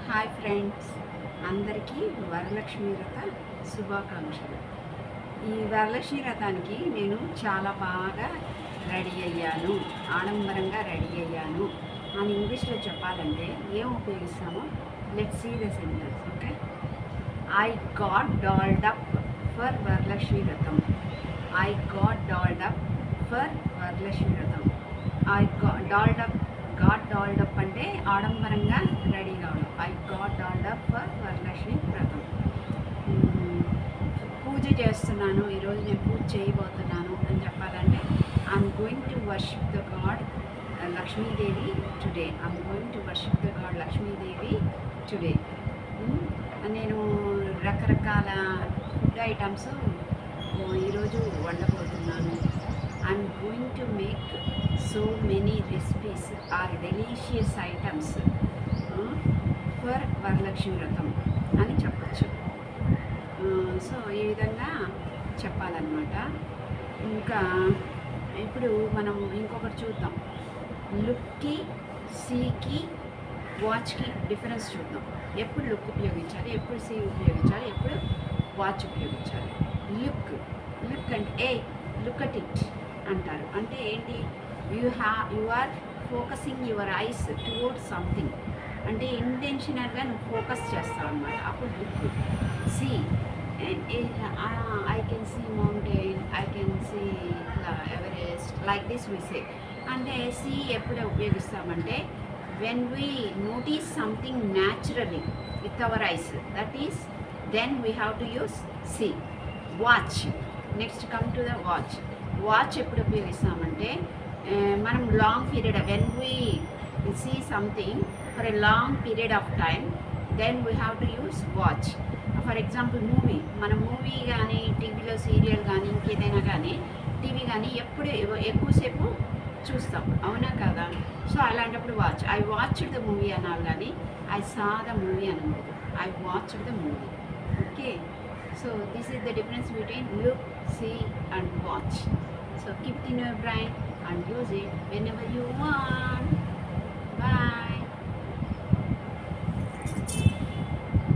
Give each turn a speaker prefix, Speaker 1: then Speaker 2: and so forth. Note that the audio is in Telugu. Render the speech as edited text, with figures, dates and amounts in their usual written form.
Speaker 1: హాయ్ ఫ్రెండ్స్, అందరికీ వరలక్ష్మి వ్రత శుభాకాంక్షలు. ఈ వరలక్ష్మి వ్రతానికి నేను చాలా బాగా రెడీ అయ్యాను, ఆడంబరంగా రెడీ అయ్యాను అని ఇంగ్లీష్లో చెప్పాలంటే ఏం ఉపయోగిస్తామో let's see the sentence. Okay, I got dolled up for Varalakshmi Vratam. I got dolled up for Varalakshmi Vratam. I dolled up అంటే ఆడంబరంగా రెడీ కావడం. I got dolled up for Varalakshmi Vratam. పూజ చేస్తున్నాను, ఈరోజు నేను పూజ చేయబోతున్నాను అని చెప్పాలంటే I'm going to worship the god Lakshmidevi today. I'm going to worship the god Lakshmidevi today. నేను రకరకాల ఫుడ్ ఐటమ్స్ ఈరోజు వండబోతున్నాను. I'm going to make so many recipes or delicious items for Varalakshmi వ్రతం అని చెప్పచ్చు. సో ఈ విధంగా చెప్పాలన్నమాట. ఇంకా ఇప్పుడు మనం ఇంకొకటి చూద్దాం. లుక్కి, సీకి, వాచ్కి డిఫరెన్స్ చూద్దాం. ఎప్పుడు లుక్ ఉపయోగించాలి, ఎప్పుడు సీ ఉపయోగించాలి, ఎప్పుడు వాచ్ ఉపయోగించాలి. లుక్ అంటే లుక్ అట్ ఇట్ అంటారు. అంటే ఏంటి, you are focusing your eyes towards something. అంటే ఇంటెన్షనల్గా నువ్వు ఫోకస్ చేస్తావు అన్నమాట. అప్పుడు look. See, I can see mountain, I can see Everest, like this we say. అంటే సీ ఎప్పుడు ఉపయోగిస్తామంటే when we notice something naturally with our eyes, that is then we have to use see. Watch, next come to the watch. Watch ఎప్పుడు ఉపయోగిస్తామంటే మనం long period, when we see something for a long period of time, then we have to use watch. For example movie, మన మూవీ కానీ టీవీలో సీరియల్ కానీ ఇంకేదైనా కానీ టీవీ కానీ ఎప్పుడు ఎక్కువసేపు చూస్తాం, అవునా కదా? సో అలాంటప్పుడు watch. I watched the movie అనాలి కానీ ఐ సా ద మూవీ అనకూడదు. I watched the movie. Okay, so this is the difference between look, see and watch. So keep it in your brain and use it whenever you want. Bye.